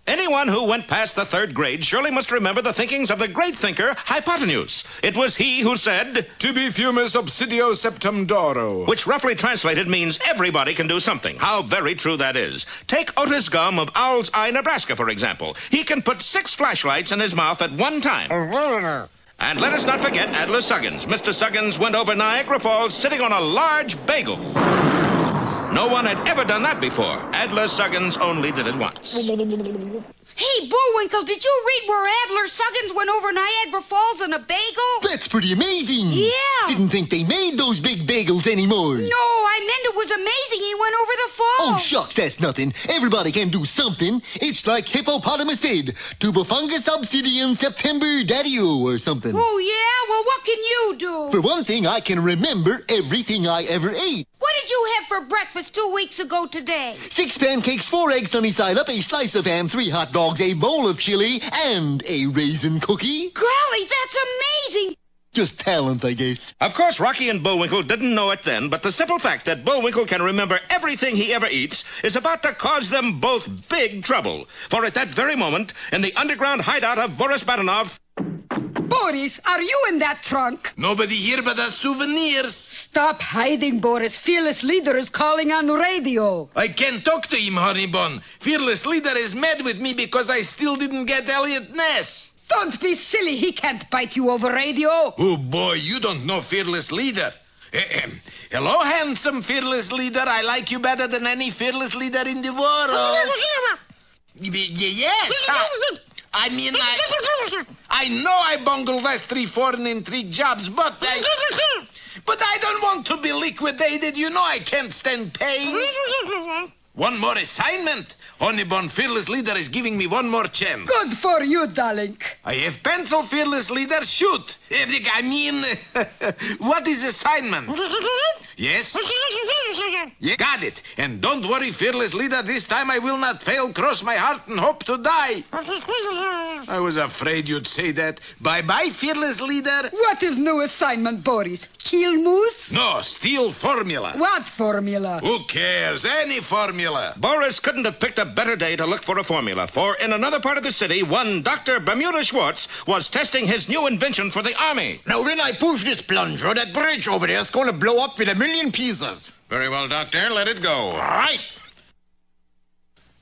Anyone who went past the third grade surely must remember the thinkings of the great thinker Hypotenuse. It was he who said, Tibi fumus obsidio septum doro. which roughly translated means everybody can do something. How very true that is. Take Otis Gum of Owl's Eye, Nebraska, for example. He can put 6 flashlights in his mouth at one time. And let us not forget Adler Suggins. Mr. Suggins went over Niagara Falls sitting on a large bagel. No one had ever done that before. Adler Suggins only did it once. Hey, Bullwinkle, did you read where Adler Suggins went over Niagara Falls on a bagel? That's pretty amazing. Yeah. Didn't think they made those big bagels anymore. No, I meant it was amazing he went over the falls. Oh, shucks, that's nothing. Everybody can do something. It's like Hippopotamus said, tubofungus obsidian September daddy-o or something. Oh, yeah? Well, what can you do? For one thing, I can remember everything I ever ate. What did you have for breakfast 2 weeks ago today? 6 pancakes, 4 eggs sunny side up, a slice of ham, 3 hot dogs, a bowl of chili, and a raisin cookie. Golly, that's amazing. Just talent, I guess. Of course, Rocky and Bullwinkle didn't know it then, but the simple fact that Bullwinkle can remember everything he ever eats is about to cause them both big trouble. For at that very moment, in the underground hideout of Boris Badenov... Boris, are you in that trunk? Nobody here but us souvenirs. Stop hiding, Boris. Fearless Leader is calling on radio. I can't talk to him, honey bun. Fearless Leader is mad with me because I still didn't get Elliot Ness. Don't be silly. He can't bite you over radio. Oh, boy, you don't know Fearless Leader. Hello, handsome Fearless Leader. I like you better than any Fearless Leader in the world. Yes. I know I bungled last 3 foreign and 3 jobs, but I don't want to be liquidated. You know I can't stand pain. One more assignment. Honeybun Fearless Leader is giving me one more chance. Good for you, darling. I have pencil, Fearless Leader. Shoot. What is assignment? Yes? Yeah, got it. And don't worry, Fearless Leader. This time I will not fail. Cross my heart and hope to die. I was afraid you'd say that. Bye-bye, Fearless Leader. What is new assignment, Boris? Kill moose? No, steal formula. What formula? Who cares? Any formula. Boris couldn't have picked a better day to look for a formula, for in another part of the city, one Dr. Bermuda Schwartz was testing his new invention for the army. Now, when I push this plunger, that bridge over there is going to blow up with 1,000,000 pieces. Very well, Doctor. Let it go. All right.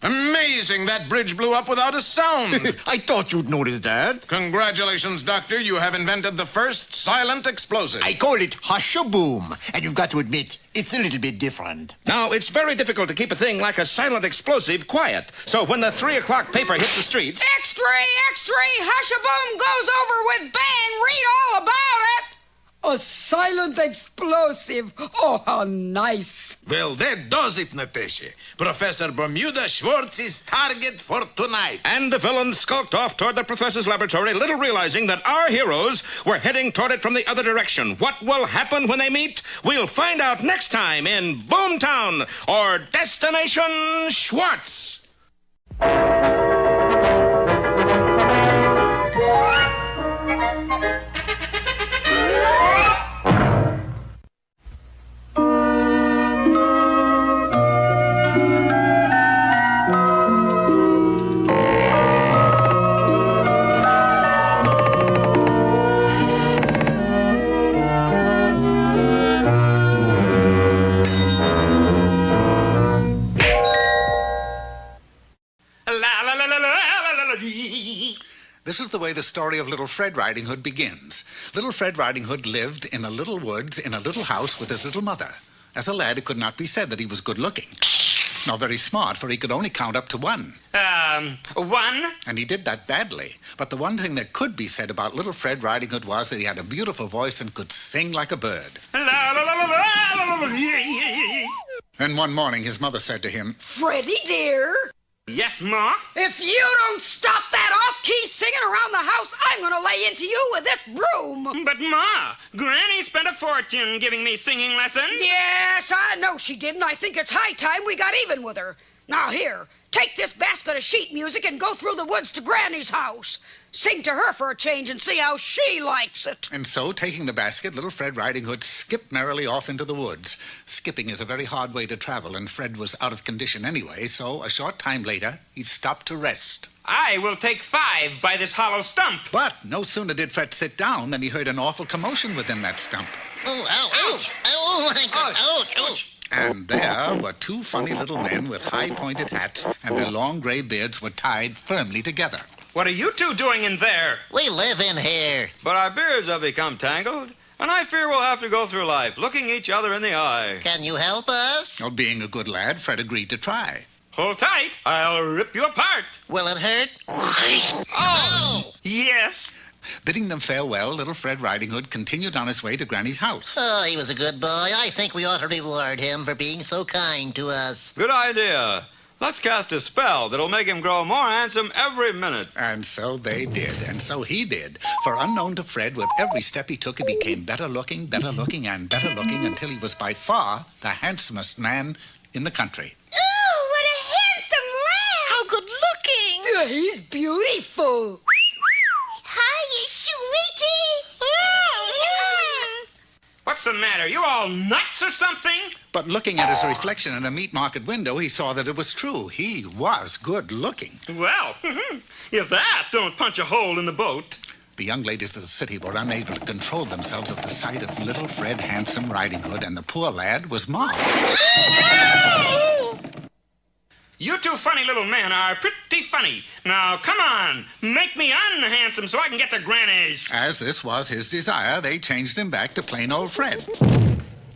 Amazing, that bridge blew up without a sound. I thought you'd notice that. Congratulations, Doctor. You have invented the first silent explosive. I call it Hush-a-Boom, and you've got to admit, it's a little bit different. Now, it's very difficult to keep a thing like a silent explosive quiet. So when the 3 o'clock paper hit the streets... Extra, extra, Hush-a-Boom goes over with bang. Read all about it. A silent explosive. Oh, how nice. Well, that does it, Natasha. Professor Bermuda Schwartz is target for tonight. And the villains skulked off toward the professor's laboratory, little realizing that our heroes were heading toward it from the other direction. What will happen when they meet? We'll find out next time in Boomtown or Destination Schwartz. This is the way the story of Little Fred Riding Hood begins. Little Fred Riding Hood lived in a little woods in a little house with his little mother. As a lad, it could not be said that he was good-looking. Nor very smart, for he could only count up to 1. 1? And he did that badly. But the one thing that could be said about Little Fred Riding Hood was that he had a beautiful voice and could sing like a bird. And one morning, his mother said to him, Freddie, dear. Yes, Ma? If you don't stop that off-key singing around the house, I'm going to lay into you with this broom. But, Ma, Granny spent a fortune giving me singing lessons. Yes, I know she did, and I think it's high time we got even with her. Now here, take this basket of sheet music and go through the woods to Granny's house. Sing to her for a change and see how she likes it. And so, taking the basket, little Fred Riding Hood skipped merrily off into the woods. Skipping is a very hard way to travel, and Fred was out of condition anyway, so a short time later, he stopped to rest. I will take 5 by this hollow stump. But no sooner did Fred sit down than he heard an awful commotion within that stump. Oh, ow, ouch. Oh, my God. Ouch, ouch. And there were 2 funny little men with high-pointed hats, and their long gray beards were tied firmly together. What are you two doing in there? We live in here. But our beards have become tangled, and I fear we'll have to go through life looking each other in the eye. Can you help us? Well, being a good lad, Fred agreed to try. Hold tight. I'll rip you apart. Will it hurt? Oh! Yes. Bidding them farewell, little Fred Riding Hood continued on his way to Granny's house. Oh, he was a good boy. I think we ought to reward him for being so kind to us. Good idea. Let's cast a spell that'll make him grow more handsome every minute. And so they did, and so he did. For unknown to Fred, with every step he took, he became better looking, and better looking, until he was by far the handsomest man in the country. Oh, what a handsome lad! How good looking. He's beautiful. Hi, sweetie. What's the matter? You all nuts or something? But looking at his reflection in a meat market window, he saw that it was true. He was good looking. Well, if that don't punch a hole in the boat. The young ladies of the city were unable to control themselves at the sight of little Fred Handsome Riding Hood, and the poor lad was mobbed. You two funny little men are pretty funny. Now, come on, make me unhandsome so I can get to Granny's. As this was his desire, they changed him back to plain old Fred.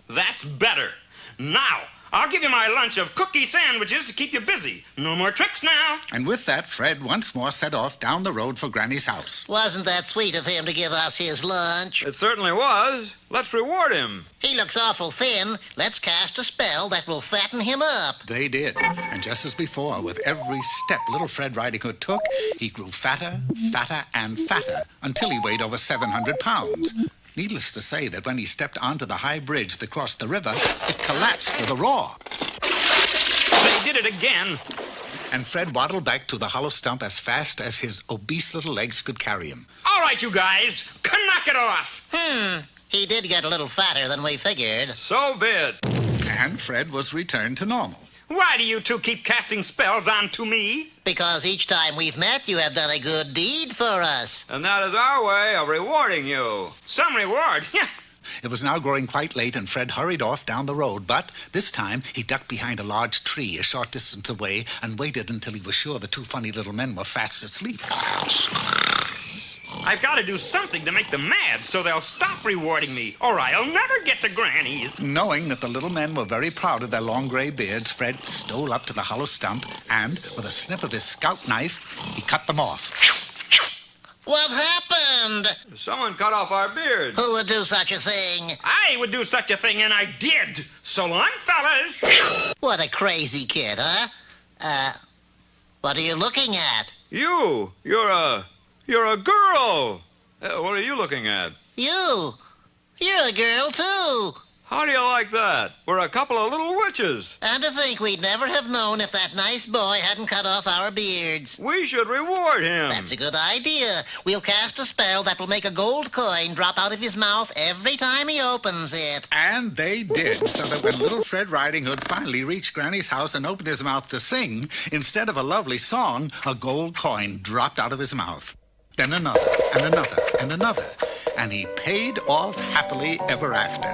That's better. Now, I'll give you my lunch of cookie sandwiches to keep you busy. No more tricks now. And with that, Fred once more set off down the road for Granny's house. Wasn't that sweet of him to give us his lunch? It certainly was. Let's reward him. He looks awful thin. Let's cast a spell that will fatten him up. They did. And just as before, with every step little Fred Riding Hood took, he grew fatter, fatter, and fatter until he weighed over 700 pounds. Needless to say that when he stepped onto the high bridge that crossed the river, it collapsed with a roar. They did it again. And Fred waddled back to the hollow stump as fast as his obese little legs could carry him. All right, you guys, knock it off. He did get a little fatter than we figured. So be it. And Fred was returned to normal. Why do you two keep casting spells onto me? Because each time we've met, you have done a good deed for us. And that is our way of rewarding you. Some reward? It was now growing quite late, and Fred hurried off down the road, but this time he ducked behind a large tree a short distance away and waited until he was sure the 2 funny little men were fast asleep. I've got to do something to make them mad so they'll stop rewarding me, or I'll never get to Granny's. Knowing that the little men were very proud of their long gray beards, Fred stole up to the hollow stump and, with a snip of his scout knife, he cut them off. What happened? Someone cut off our beards. Who would do such a thing? I would do such a thing, and I did. So long, fellas. What a crazy kid, huh? What are you looking at? You. You're a girl. What are you looking at? You. You're a girl, too. How do you like that? We're a couple of little witches. And to think we'd never have known if that nice boy hadn't cut off our beards. We should reward him. That's a good idea. We'll cast a spell that will make a gold coin drop out of his mouth every time he opens it. And they did, so that when little Fred Riding Hood finally reached Granny's house and opened his mouth to sing, instead of a lovely song, a gold coin dropped out of his mouth. Then another, and another, and another. And he paid off happily ever after,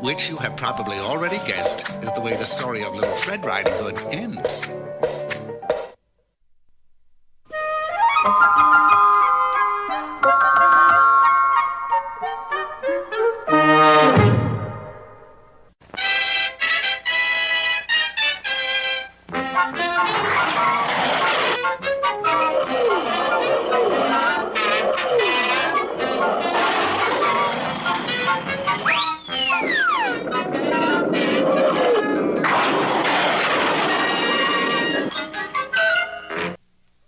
which you have probably already guessed is the way the story of little Fred Riding Hood ends.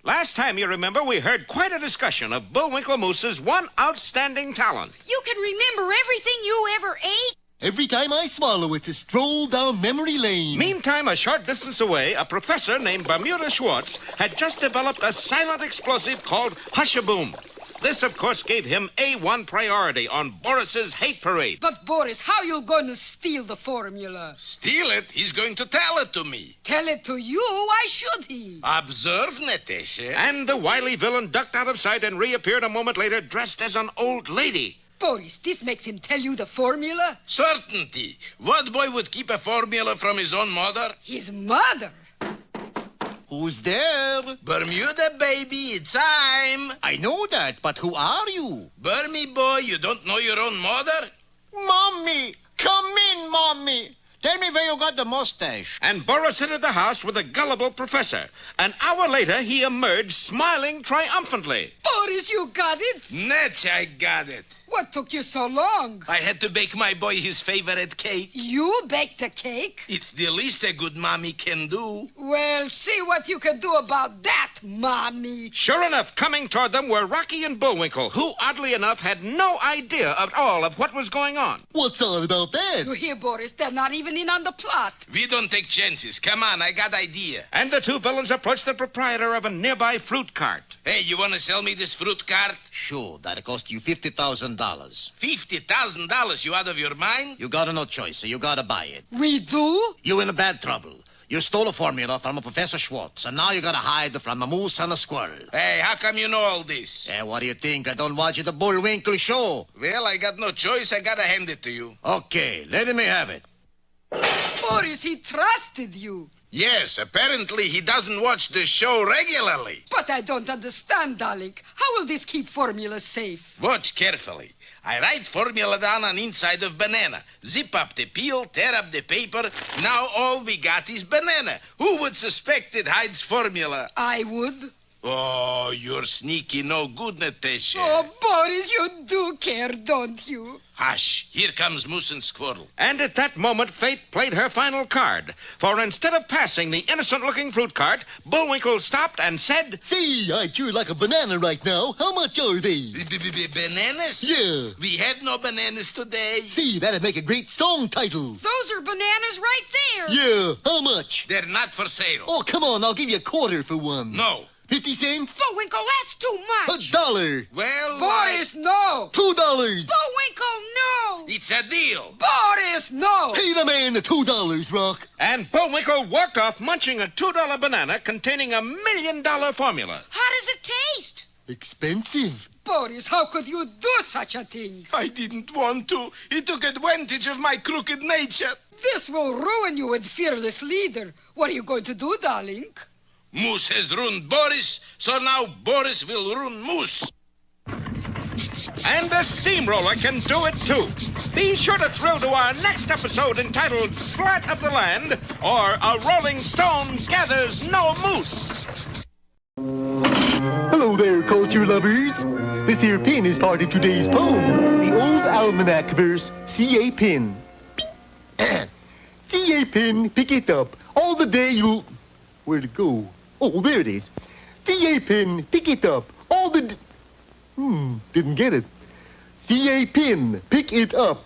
Last time, you remember, we heard quite a discussion of Bullwinkle Moose's one outstanding talent. You can remember everything you ever ate? Every time I swallow, it's a stroll down memory lane. Meantime, a short distance away, a professor named Bermuda Schwartz had just developed a silent explosive called Hush-a-Boom. This, of course, gave him A1 priority on Boris's hate parade. But, Boris, how you going to steal the formula? Steal it? He's going to tell it to me. Tell it to you? Why should he? Observe, Natasha. And the wily villain ducked out of sight and reappeared a moment later dressed as an old lady. Boris, this makes him tell you the formula? Certainty. What boy would keep a formula from his own mother? His mother? Who's there? Bermuda, baby, it's time. I know that, but who are you? Burmy boy, you don't know your own mother? Mommy! Come in, Mommy! Tell me where you got the mustache. And Boris entered the house with a gullible professor. An hour later, he emerged smiling triumphantly. Boris, you got it? Natch, I got it. What took you so long? I had to bake my boy his favorite cake. You baked a cake? It's the least a good mommy can do. Well, see what you can do about that, Mommy. Sure enough, coming toward them were Rocky and Bullwinkle, who, oddly enough, had no idea at all of what was going on. What's all about that? You hear, Boris, they're not even in on the plot. We don't take chances. Come on, I got idea. And the two villains approached the proprietor of a nearby fruit cart. Hey, you want to sell me this fruit cart? Sure, that'll cost you $50,000. $50,000? You out of your mind? You got no choice, so you gotta buy it. We do? You in a bad trouble. You stole a formula from a Professor Schwartz, and now you gotta hide from a moose and a squirrel. Hey, how come you know all this? What do you think? I don't watch the Bullwinkle show. Well, I got no choice. I gotta hand it to you. Okay, let me have it. Boris, he trusted you. Yes, apparently he doesn't watch the show regularly. But I don't understand, darling. How will this keep formula safe? Watch carefully. I write formula down on inside of banana. Zip up the peel, tear up the paper. Now all we got is banana. Who would suspect it hides formula? I would. Oh, you're sneaky, no good, Natasha. Oh, Boris, you do care, don't you? Hush, here comes Moose and Squirrel. And at that moment, fate played her final card. For instead of passing the innocent-looking fruit cart, Bullwinkle stopped and said, See, I chew like a banana right now. How much are they? Bananas? Yeah. We have no bananas today. See, that'd make a great song title. Those are bananas right there. Yeah, how much? They're not for sale. Oh, come on, I'll give you a quarter for one. No. 50 cents? Bullwinkle, that's too much. $1. Well, Boris, no. $2. Bullwinkle, no. it's a deal. Boris, no. Pay the man the $2, Rock. and Bullwinkle walked off munching a $2 banana containing $1 million formula. How does it taste? Expensive. Boris, how could you do such a thing? I didn't want to. He took advantage of my crooked nature. This will ruin you with fearless leader. What are you going to do, darling? Moose has ruined Boris, so now Boris will ruin Moose. And a steamroller can do it, too. Be sure to thrill to our next episode entitled Flat of the Land, or A Rolling Stone Gathers No Moose. Hello there, culture lovers. This here pin is part of today's poem, the Old Almanac verse, C.A. Pin. C.A. Pin, pick it up. All the day you'll... Where'd it go? Oh, there it is. C.A. Pin, pick it up. All the... Didn't get it. C.A. Pin, pick it up.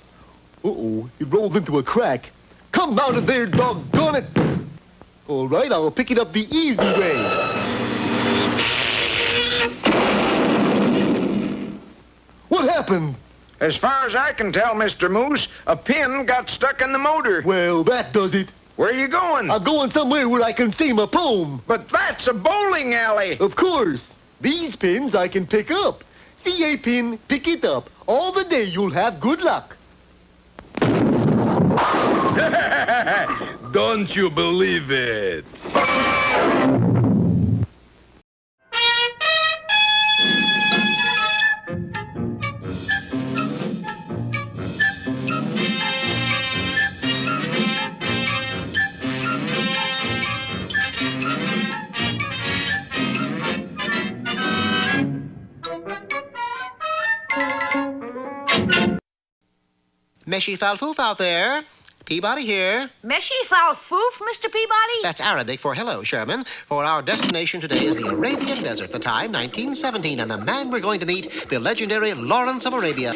Uh-oh, it rolled into a crack. Come out of there, doggone it. All right, I'll pick it up the easy way. What happened? As far as I can tell, Mr. Moose, a pin got stuck in the motor. Well, that does it. Where are you going? I'm going somewhere where I can see my poem. But that's a bowling alley. Of course. These pins I can pick up. C.A. Pin, pick it up. All the day you'll have good luck. Don't you believe it? Meshy Falfoof out there. Peabody here. Meshi fal foof, Mr. Peabody? That's Arabic for hello, Sherman. For our destination today is the Arabian Desert, the time 1917, and the man we're going to meet, the legendary Lawrence of Arabia.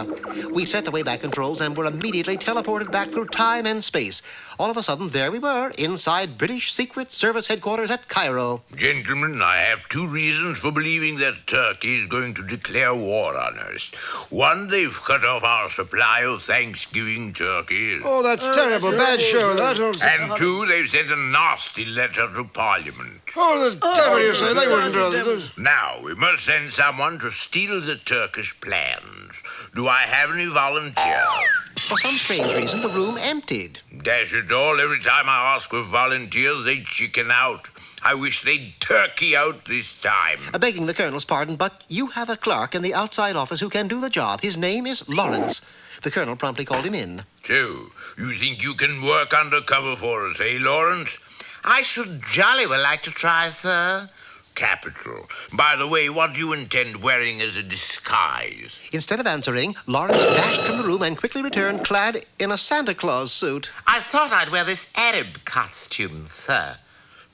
We set the wayback controls and were immediately teleported back through time and space. All of a sudden, there we were, inside British Secret Service headquarters at Cairo. Gentlemen, I have two reasons for believing that Turkey is going to declare war on us. One, they've cut off our supply of Thanksgiving turkeys. Oh, that's terrible. Bad show, that. And two, they've sent a nasty letter to Parliament. Oh, that's terrible, you say. They wouldn't do this. Now, we must send someone to steal the Turkish plans. Do I have any volunteers? For some strange reason, the room emptied. Dash it all, every time I ask for volunteers, they chicken out. I wish they'd turkey out this time. Begging the colonel's pardon, but you have a clerk in the outside office who can do the job. His name is Lawrence. The colonel promptly called him in. So, you think you can work undercover for us, eh, Lawrence? I should jolly well like to try, sir. Capital. By the way, what do you intend wearing as a disguise? Instead of answering, Lawrence dashed from the room and quickly returned clad in a Santa Claus suit. I thought I'd wear this Arab costume, sir.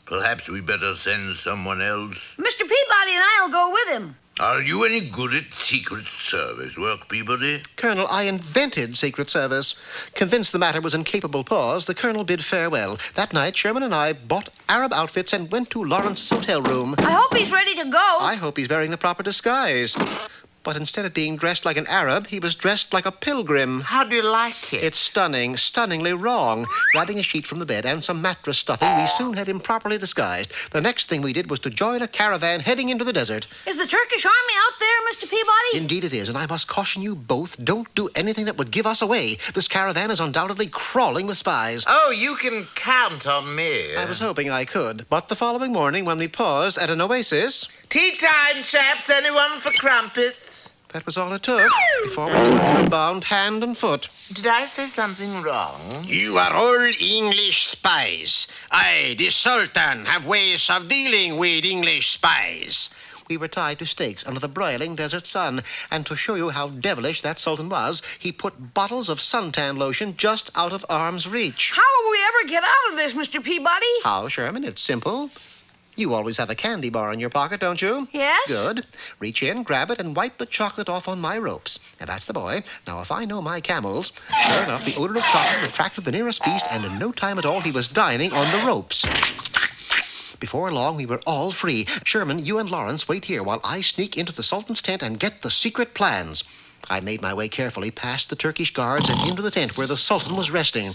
Perhaps we better send someone else. Mr. Peabody and I'll go with him. Are you any good at Secret Service work, Peabody? Colonel, I invented Secret Service. Convinced the matter was in capable paws, the colonel bid farewell. That night, Sherman and I bought Arab outfits and went to Lawrence's hotel room. I hope he's ready to go. I hope he's wearing the proper disguise. But instead of being dressed like an Arab, he was dressed like a pilgrim. How do you like it? It's stunning, stunningly wrong. Grabbing a sheet from the bed and some mattress stuffing, we soon had him properly disguised. The next thing we did was to join a caravan heading into the desert. Is the Turkish army out there, Mr. Peabody? Indeed it is, and I must caution you both, don't do anything that would give us away. This caravan is undoubtedly crawling with spies. Oh, you can count on me. I was hoping I could, but the following morning when we paused at an oasis... Tea time, chaps. Anyone for crumpets? That was all it took before we were bound hand and foot. Did I say something wrong? You are all English spies. I, the Sultan, have ways of dealing with English spies. We were tied to stakes under the broiling desert sun, and to show you how devilish that Sultan was, he put bottles of suntan lotion just out of arm's reach. How will we ever get out of this, Mr. Peabody? How, Sherman? It's simple. You always have a candy bar in your pocket, don't you? Yes. Good. Reach in, grab it, and wipe the chocolate off on my ropes. And that's the boy. Now, if I know my camels... Sure enough, the odor of chocolate attracted the nearest beast, and in no time at all, he was dining on the ropes. Before long, we were all free. Sherman, you and Lawrence wait here while I sneak into the Sultan's tent and get the secret plans. I made my way carefully past the Turkish guards and into the tent where the Sultan was resting.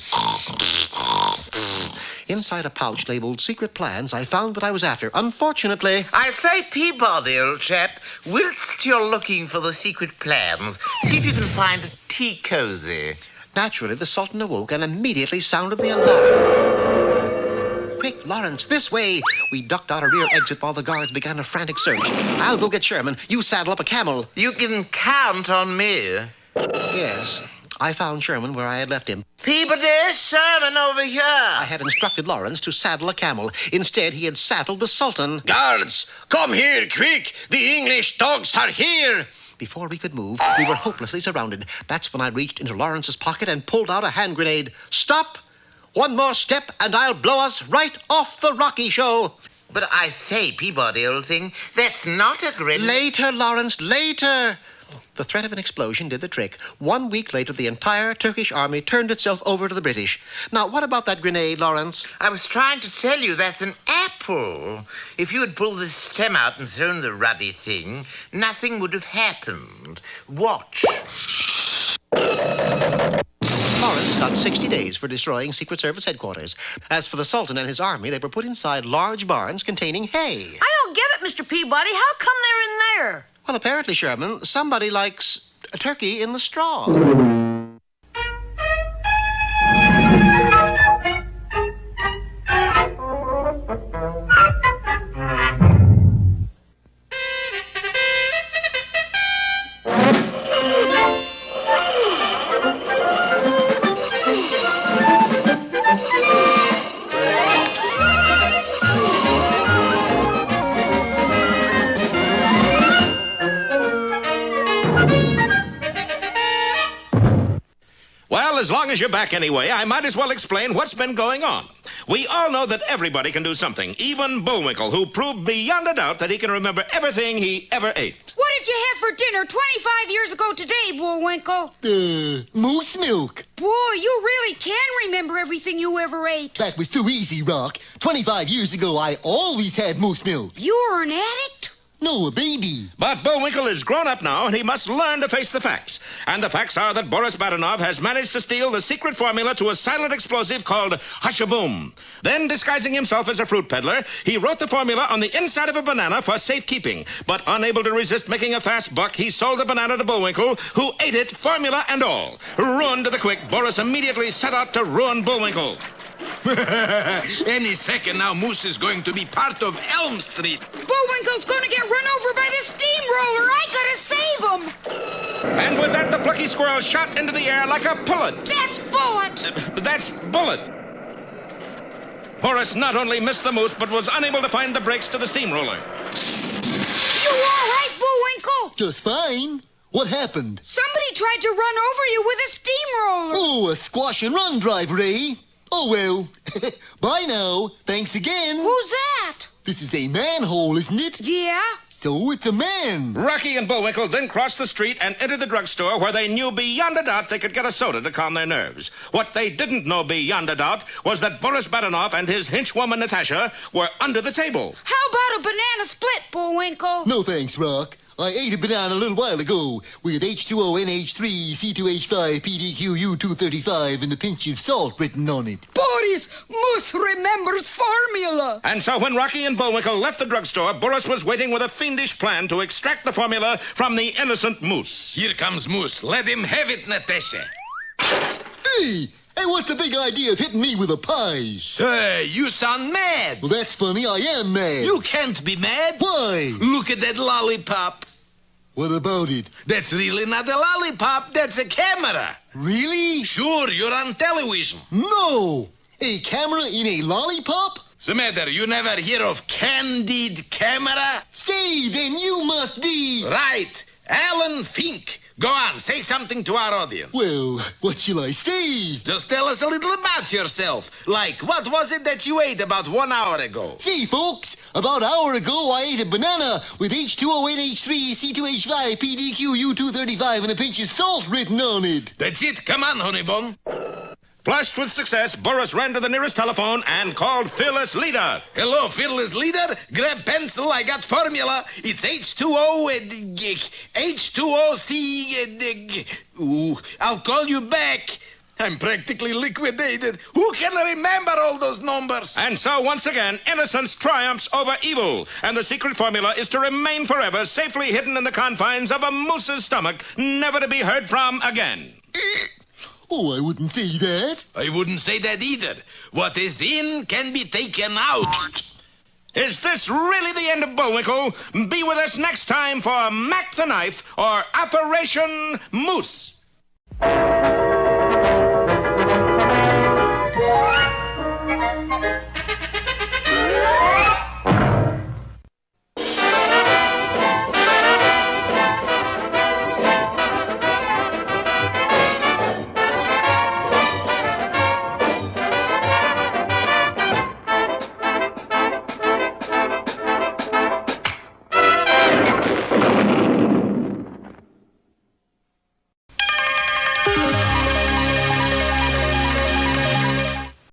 Inside a pouch labeled Secret Plans, I found what I was after. Unfortunately... I say, Peabody, old chap, whilst you're looking for the secret plans, see if you can find a tea cozy. Naturally, the Sultan awoke and immediately sounded the alarm. Quick, Lawrence, this way! We ducked out a rear exit while the guards began a frantic search. I'll go get Sherman. You saddle up a camel. You can count on me. Yes. I found Sherman where I had left him. Peabody, Sherman over here. I had instructed Lawrence to saddle a camel. Instead, he had saddled the Sultan. Guards, come here, quick! The English dogs are here! Before we could move, we were hopelessly surrounded. That's when I reached into Lawrence's pocket and pulled out a hand grenade. Stop! One more step, and I'll blow us right off the Rocky show. But I say, Peabody, old thing, that's not a grenade. Later, Lawrence, later. The threat of an explosion did the trick. 1 week later, the entire Turkish army turned itself over to the British. Now, what about that grenade, Lawrence? I was trying to tell you that's an apple. If you had pulled the stem out and thrown the ruddy thing, nothing would have happened. Watch. Lawrence got 60 days for destroying Secret Service headquarters. As for the Sultan and his army, they were put inside large barns containing hay. I don't get it, Mr. Peabody. How come they're in there? Well, apparently, Sherman, somebody likes a turkey in the straw. as long as you're back anyway, I might as well explain what's been going on. We all know that everybody can do something, even Bullwinkle, who proved beyond a doubt that he can remember everything he ever ate. What did you have for dinner 25 years ago today, Bullwinkle? Moose milk. Boy, you really can remember everything you ever ate. That was too easy, Rock. 25 years ago, I always had moose milk. You were an addict? No, a baby. But Bullwinkle is grown up now, and he must learn to face the facts. And the facts are that Boris Badenov has managed to steal the secret formula to a silent explosive called Hush-a-Boom. Then, disguising himself as a fruit peddler, he wrote the formula on the inside of a banana for safekeeping. But unable to resist making a fast buck, he sold the banana to Bullwinkle, who ate it, formula and all. Ruined to the quick, Boris immediately set out to ruin Bullwinkle. Any second now, Moose is going to be part of Elm Street. Bullwinkle's going to get run over by the steamroller. I gotta save him. And with that, the plucky squirrel shot into the air like a pullet. That's Bullet. That's Bullet. Boris not only missed the moose, but was unable to find the brakes to the steamroller. You all right, Bullwinkle? Just fine. What happened? Somebody tried to run over you with a steamroller. Oh, a squash and run drive, Ray. Oh, well. Bye now. Thanks again. Who's that? This is a manhole, isn't it? Yeah. So it's a man. Rocky and Bullwinkle then crossed the street and entered the drugstore where they knew beyond a doubt they could get a soda to calm their nerves. What they didn't know beyond a doubt was that Boris Badenov and his henchwoman Natasha were under the table. How about a banana split, Bullwinkle? No thanks, Rock. I ate a banana a little while ago with H2O, NH3, C2H5, PDQ, U235 and a pinch of salt written on it. Boris, Moose remembers formula. And so when Rocky and Bullwinkle left the drugstore, Boris was waiting with a fiendish plan to extract the formula from the innocent Moose. Here comes Moose. Let him have it, Natasha. Hey, what's the big idea of hitting me with a pie? Say, you sound mad. Well, that's funny. I am mad. You can't be mad. Why? Look at that lollipop. What about it? That's really not a lollipop. That's a camera. Really? Sure, you're on television. No! A camera in a lollipop? What's the matter? You never hear of candid camera? Say, then you must be... Right. Alan Fink. Go on, say something to our audience. Well, what shall I say? Just tell us a little about yourself. Like, what was it that you ate about 1 hour ago? See, folks, about an hour ago I ate a banana with H2O, NH3, C2H5, PDQ, U235 and a pinch of salt written on it. That's it. Come on, honey bun. Flushed with success, Boris ran to the nearest telephone and called Fearless Leader. Hello, Fearless Leader. Grab pencil. I got formula. It's H2O, H2OC. I'll call you back. I'm practically liquidated. Who can remember all those numbers? And so, once again, innocence triumphs over evil. And the secret formula is to remain forever safely hidden in the confines of a moose's stomach, never to be heard from again. Oh, I wouldn't say that. I wouldn't say that either. What is in can be taken out. Is this really the end of Bullwinkle? Be with us next time for Mac the Knife or Operation Moose.